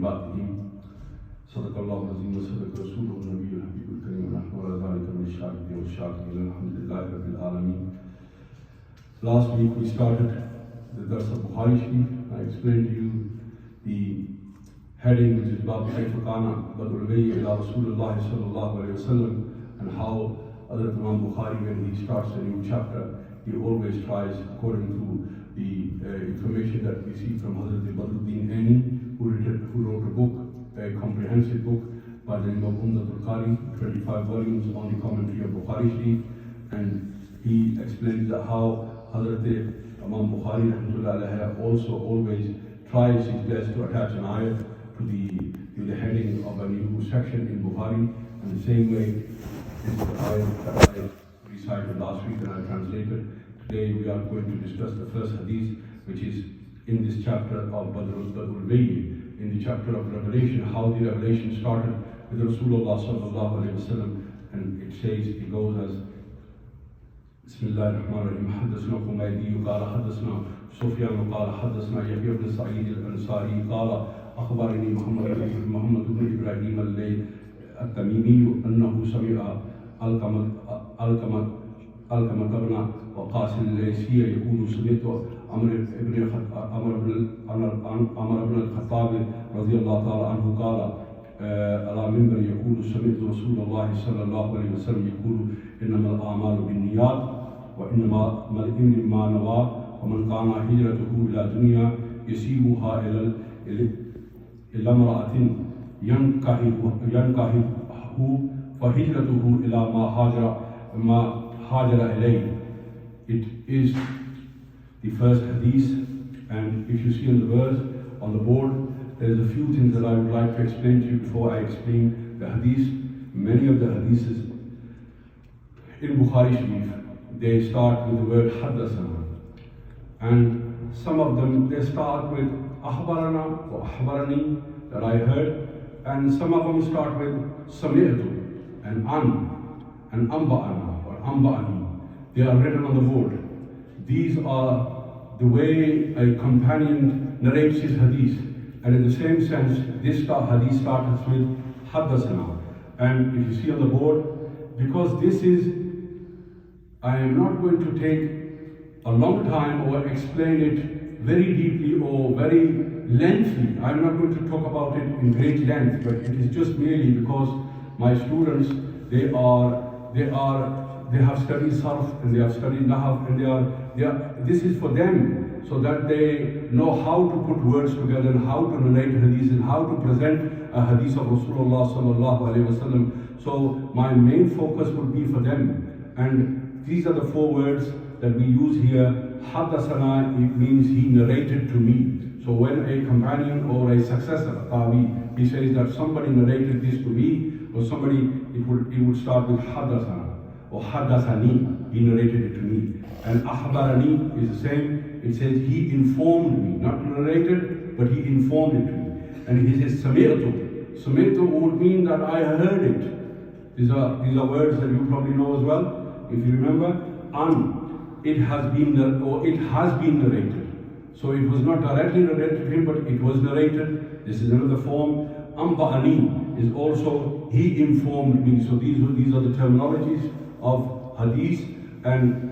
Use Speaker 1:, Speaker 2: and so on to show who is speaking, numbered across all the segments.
Speaker 1: وتطيباته صدق الله العظيم وصدق رسوله النبي الحبيب الكريم ونحن على ذلك من الشاهدين والشاكرين الحمد لله رب العالمين. Last week we started the Dars of Bukhari Sharif. I explained to you the heading which is about Kayfa Kana Badul Wayy ila Rasulullah sallallahu alayhi wa sallam, and how Imam Bukhari, when he starts a new chapter, he always tries, according to the information that we see from Hazrat Badruddin Aini, who wrote a book, a comprehensive book by the name of Bukhari, 25 volumes on the commentary of Bukhari Sharif, and he explains how Hazrat Imam Bukhari also always tries his best to attach an ayat to the heading of a new section in Bukhari, and the same way is the ayat that I recited last week and I translated. Today we are going to discuss the first hadith, which is in this chapter of Badul Wayy, in the chapter of Revelation, how the revelation started with Rasulullah sallallahu alayhi wa sallam, and it says, it goes as Bismillah ar-Rahman ar-Rahim. Haddasna Humaydi qala haddasna Sufyan qala haddasna Yahya ibn Sa'id al-Ansari qala akhbarani Muhammad ibn Ibrahim al-Tamimi annahu sami'a Allamah ibn وقاص الليثي يقول سمعت عمر بن الخطاب رضي الله تعالى عنه قال على منبر يقول سمعت رسول الله صلى الله عليه وسلم يقول إنما الأعمال بالنيات وإنما لامرئ ما نوى ومن كان هجرته إلى دنيا يصيبها إلى امرأة ينكحها فهجرته إلى ما هاجر إليه. It is the first hadith, and if you see on the verse on the board, there is a few things that I would like to explain to you before I explain the hadith. Many of the hadiths in Bukhari Sharif, they start with the word Haddasana, and some of them they start with Akhbarana or Akhbarani, that I heard, and some of them start with Sami'atu and Amba'ana or Amba'ani. They are written on the board. These are the way a companion narrates his hadith. And in the same sense, this hadith starts with Haddasana. And if you see on the board, because I am not going to take a long time or explain it very deeply or very lengthy. I'm not going to talk about it in great length, but it is just merely because my students, they have studied Sarf and they have studied Nahaf, and this is for them, so that they know how to put words together and how to narrate hadith and how to present a hadith of Rasulullah sallallahu alayhi wa sallam. So my main focus would be for them. And these are the 4 words that we use here. Haddasana, it means he narrated to me. So when a companion or a successor, Tabi, he says that somebody narrated this to me, or somebody, it would start with Haddasana. Or Haddasani, he narrated it to me. And Akhbarani is the same. It says he informed me, not narrated, but he informed it to me. And he says Sami'tu. Sami'tu would mean that I heard it. These are words that you probably know as well. If you remember, it has been narrated. So it was not directly narrated to him, but it was narrated. This is another form. Amba'ani is also he informed me. So these are the terminologies of hadith, and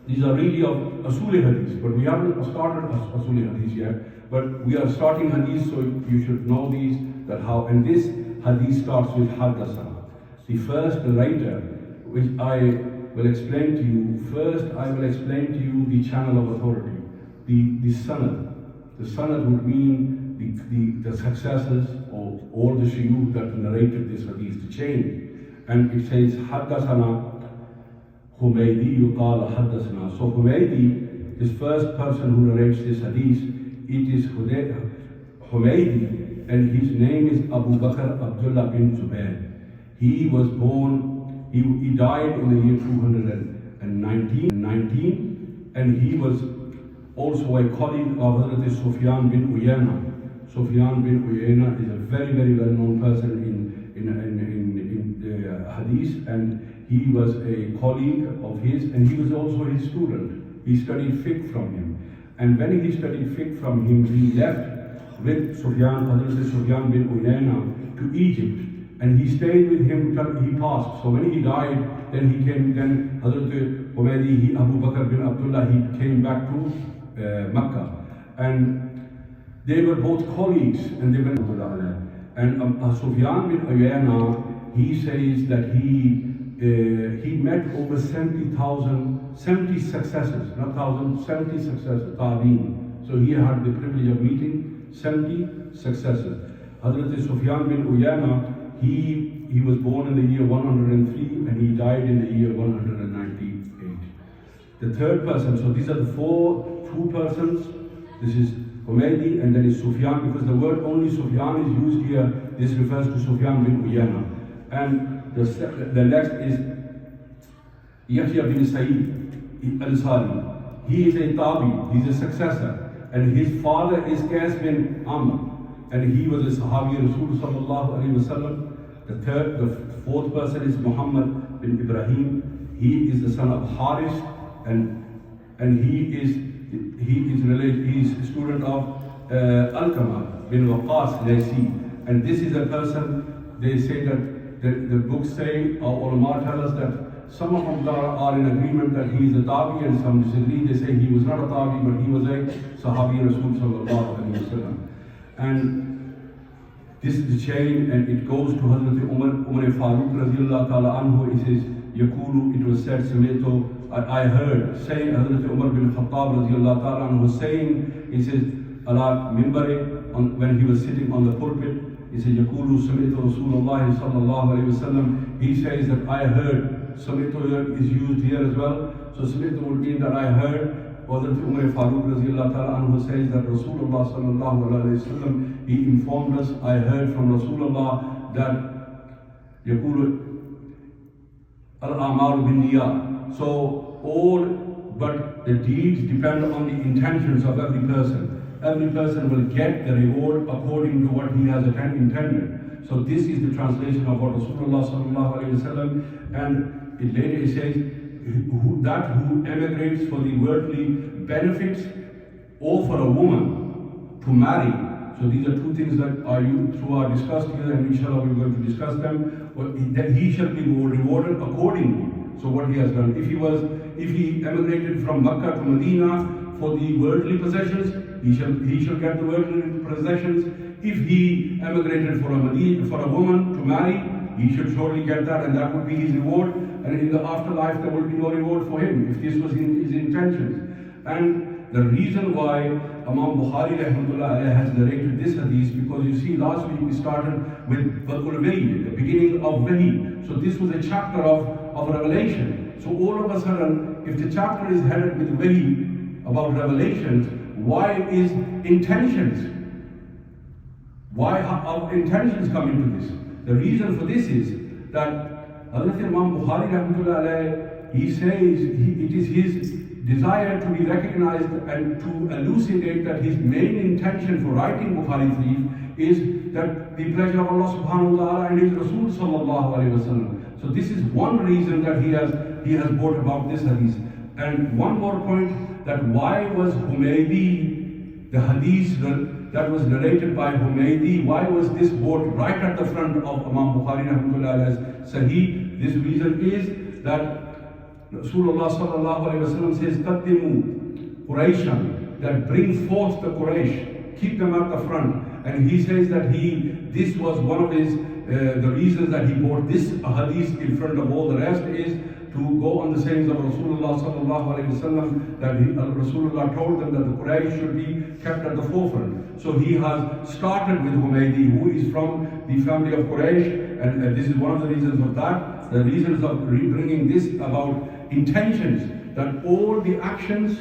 Speaker 1: these are really of Asuli hadith, but we haven't started Asuli hadith yet, but we are starting hadith, so you should know these, and this hadith starts with Haddasana. The first narrator, which I will explain to you, first I will explain to you the channel of authority, the sanad. The sanad would mean the successors or all the shuyukh that narrated this hadith, the chain. And it says Haddasana Humaydi qala haddasna. So Humaydi, this first person who narrates this hadith, it is Humaydi, and his name is Abu Bakr Abdullah bin Zubair. He was born, he died in the year 219, and he was also a colleague of Hazrat Sufyan bin Uyayna. Sufyan bin Uyayna is a very, very well-known person in hadith, and he was a colleague of his, and he was also his student. He studied fiqh from him. And when he studied fiqh from him, he left with Hazrat Sufyan bin Uyayna to Egypt, and he stayed with him till he passed. So when he died, then he came, then Hazrat Umaydi, Abu Bakr bin Abdullah, he came back to Mecca. And they were both colleagues, and they went to and Sufyan bin Uyayna, he says that he met over 70 successors, not thousands, 70 successors, Tabi'in. So he had the privilege of meeting 70 successors. Hazrat Sufyan bin Uyayna, he was born in the year 103 and he died in the year 198. The third person, so these are the two persons. This is Humaydi and then is Sufyan, because the word only Sufyan is used here. This refers to Sufyan bin Uyayna. And the next is Yahya bin Sa'id al-Ansari. He is a Tabi, he's a successor. And his father is Qais bin Amr. And he was a Sahabi Rasul sallallahu alayhi wa sallam. The fourth person is Muhammad bin Ibrahim. He is the son of Haris, and he is a student of Allamah bin Waqas Laysi. And this is a person, they say that the books say, or Allamah tell us that some of them are in agreement that he is a Tabi, and some disagree. They say he was not a Tabi, but he was a Sahabi Rasul sallallahu alayhi wa sallam. And this is the chain, and it goes to Hazrat Umar Farooq radiallahu ta'ala anhu. He says, Yakulu, it was said, Sameto, I heard, saying Hazrat Umar bin Khattab radiallahu ta'ala anhu saying, he says, ala mimbari, when he was sitting on the pulpit, he says, Yakulu Sameto Rasulullah sallallahu alayhi wa sallam. He says that I heard. Sameto is used here as well. So Sameto would mean that I heard. Hazrat Umar Farooq radiallahu ta'ala anhu says that Rasulullah sallallahu alayhi wa sallam, he informed us, I heard from Rasulullah that Yakulu al-a'mal bin niyat. So but the deeds depend on the intentions of every person. Every person will get the reward according to what he has intended. So this is the translation of what Rasulullah sallallahu alayhi wa sallam, and it later says, who emigrates for the worldly benefits or for a woman to marry. So these are two things that are discussed here, and inshallah we're going to discuss them. That he shall be rewarded accordingly. So what he has done. If he emigrated from Mecca to Medina for the worldly possessions, he shall get the worldly possessions. If he emigrated for a woman to marry, he should surely get that, and that would be his reward. And in the afterlife, there will be no reward for him if this was his intentions. And the reason why Imam Bukhari rahmatullah has narrated this hadith, because you see, last week we started with Badul Wahi, the beginning of Wahi. So this was a chapter of revelation. So all of a sudden, if the chapter is headed with Wahi about revelations, why is intentions? Why have intentions come into this? The reason for this is that Hazrat Imam Bukhari rahmatullah alayhi, he says it is his desire to be recognized and to elucidate that his main intention for writing Bukhari Sharif is that the pleasure of Allah subhanahu wa ta'ala and his Rasul sallallahu alayhi wa sallam. So this is one reason that he has brought about this hadith. And one more point, that why was Humaydi, the hadith that was narrated by Humaydi, why was this brought right at the front of Imam Bukhari rahmatullah alayhi's Sahih? This reason is that Rasulullah sallallahu alayhi wa sallam says, Qaddimu Quraishan, that bring forth the Quraysh, keep them at the front. And he says that this was one of his, the reasons that he brought this hadith in front of all the rest is to go on the sayings of Rasulullah sallallahu alayhi wa sallam, that Rasulullah told them that the Quraysh should be kept at the forefront. So he has started with Humaydi, who is from the family of Quraysh, and this is one of the reasons of that. The reasons of bringing this about intentions, that all the actions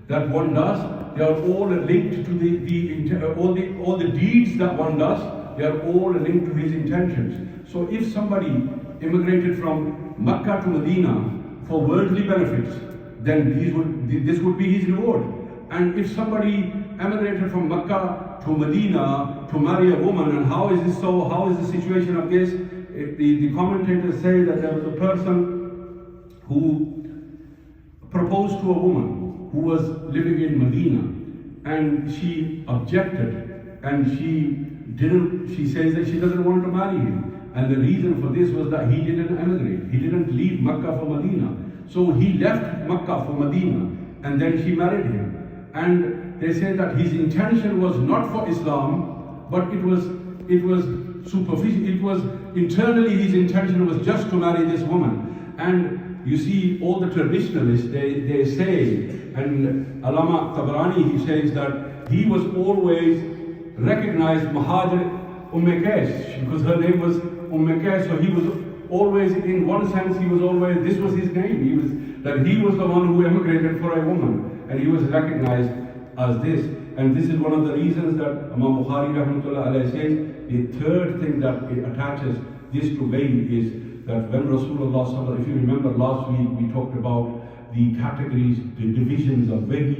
Speaker 1: that one does, they are all linked to all the deeds that one does, they are all linked to his intentions. So if somebody immigrated from Mecca to Medina for worldly benefits, then this would be his reward. And if somebody emigrated from Mecca to Medina to marry a woman, and how is this so? How is the situation of this? The commentators say that there was a person who proposed to a woman who was living in Medina, and she objected and she says that she doesn't want to marry him. And the reason for this was that he didn't emigrate. He didn't leave Makkah for Medina. So he left Makkah for Medina, and then she married him. And they say that his intention was not for Islam, but it was superficial. It was internally his intention was just to marry this woman. And you see, all the traditionalists, they say, and Allamah Tabarani, he says that he was always recognized Muhajir Qais, because her name was Qais, so he was always, in one sense, this was his name. He was the one who emigrated for a woman, and he was recognized as this. And this is one of the reasons that Imam Bukhari rahmatullah alayhi says, the third thing that attaches this to veil is that when Rasulullah sallallahu, if you remember last week, we talked about the categories, the divisions of veil,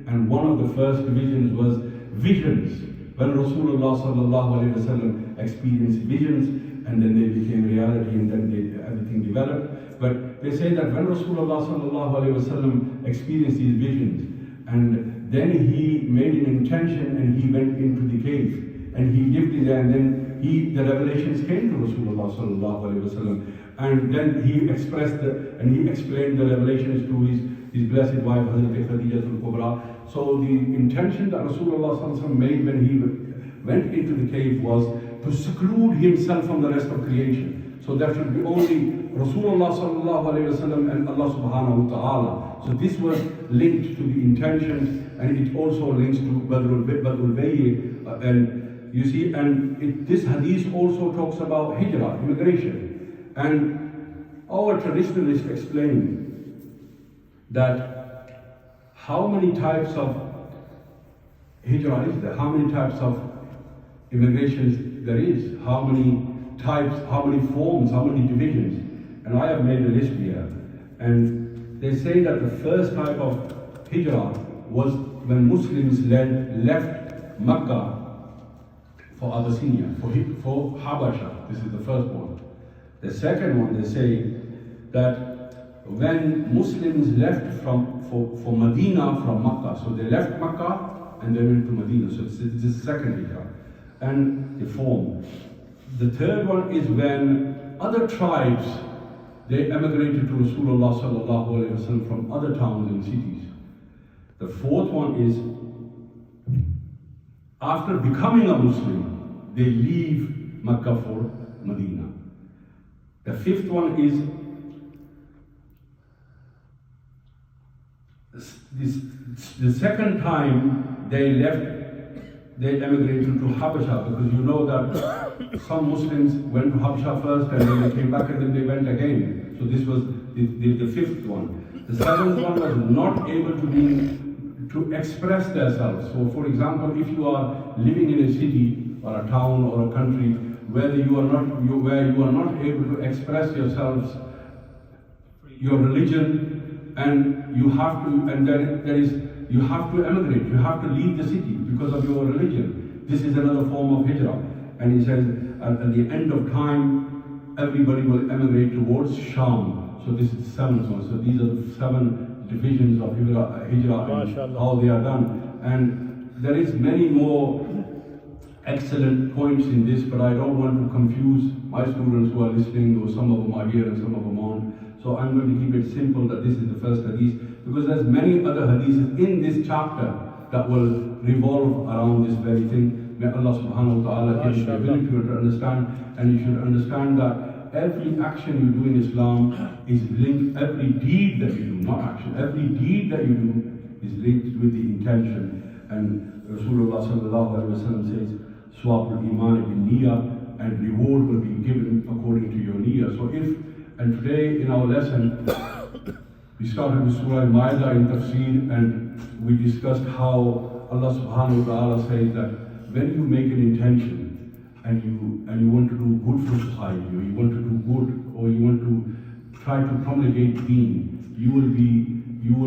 Speaker 1: and one of the first divisions was visions. When Rasulullah sallallahu alayhi wasallam experienced visions, and then they became reality, and then everything developed. But they say that when Rasulullah sallallahu alayhi wasallam experienced these visions, and then he made an intention and he went into the cave and he lived in there, and then the revelations came to Rasulullah sallallahu alaihi wasallam, and then he explained the revelations to his blessed wife Hazrat Khadija al-Kubra. So the intention that Rasulullah sallallahu alaihi wasallam made when he went into the cave was to seclude himself from the rest of creation. So there should be only Rasulullah sallallahu alaihi wasallam and Allah subhanahu wa ta'ala. So this was linked to the intentions, and it also links to Badrul Bayy, and you see, and this hadith also talks about hijrah, immigration. And our traditionalists explain that how many types of hijrah is there, how many types of immigrations there is, how many types, how many forms, how many divisions. And I have made a list here. And they say that the first type of hijrah was when Muslims left Makkah for Abyssinia, for Habasha. This is the first one. The second one, they say that when Muslims left for Medina from Makkah, so they left Makkah and they went to Medina. So this is the second hijrah. And the form. The third one is when other tribes, they emigrated to Rasulullah sallallahu alaihi wasallam from other towns and cities. The fourth one is after becoming a Muslim, they leave Makkah for Medina. The fifth one is the second time they emigrated to Habasha, because you know that some Muslims went to Habasha first and then they came back and then they went again. So this was the fifth one. The seventh one was not able to express themselves. So for example, if you are living in a city or a town or a country where you are not able to express yourselves, your religion, and you have to emigrate, you have to leave the city because of your religion. This is another form of hijrah. And he says at the end of time, everybody will emigrate towards Sham. So this is the seventh one. So these are the 7 divisions of hijrah and how they are done. And there is many more excellent points in this, but I don't want to confuse my students who are listening, or some of them are here and some of them aren't. So I'm going to keep it simple that this is the first hadith, because there's many other hadiths in this chapter that will revolve around this very thing. May Allah subhanahu wa ta'ala give you the ability to understand, and you should understand that every action you do in Islam is linked, every deed that you do, not action, every deed that you do is linked with the intention. And Rasulullah sallallahu alaihi wasallam says, Swabul iman bin niyyah, and reward will be given according to your niyyah. So and today in our lesson, we started with Surah Al-Ma'idah in Tafsir, and we discussed how Allah subhanahu wa ta'ala says that when you make an intention and you want to do good for society, or you want to do good, or you want to try to promulgate deen, you will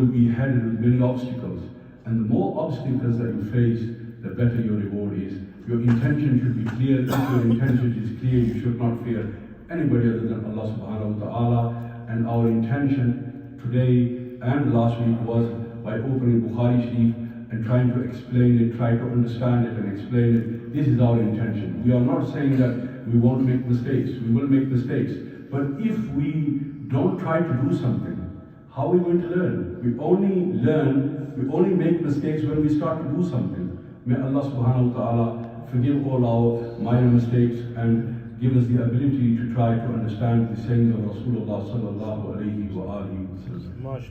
Speaker 1: be headed with many obstacles. And the more obstacles that you face, the better your reward is. Your intention should be clear. If your intention is clear, you should not fear anybody other than Allah subhanahu wa ta'ala. And our intention today and last week was by opening Bukhari Sharif and trying to explain it, try to understand it and explain it. This is our intention. We are not saying that we won't make mistakes. We will make mistakes. But if we don't try to do something, how are we going to learn? We only learn, we only make mistakes when we start to do something. May Allah subhanahu wa ta'ala forgive all our minor mistakes and give us the ability to try to understand the sayings of Rasulullah sallallahu alayhi wa alihi wa sallam.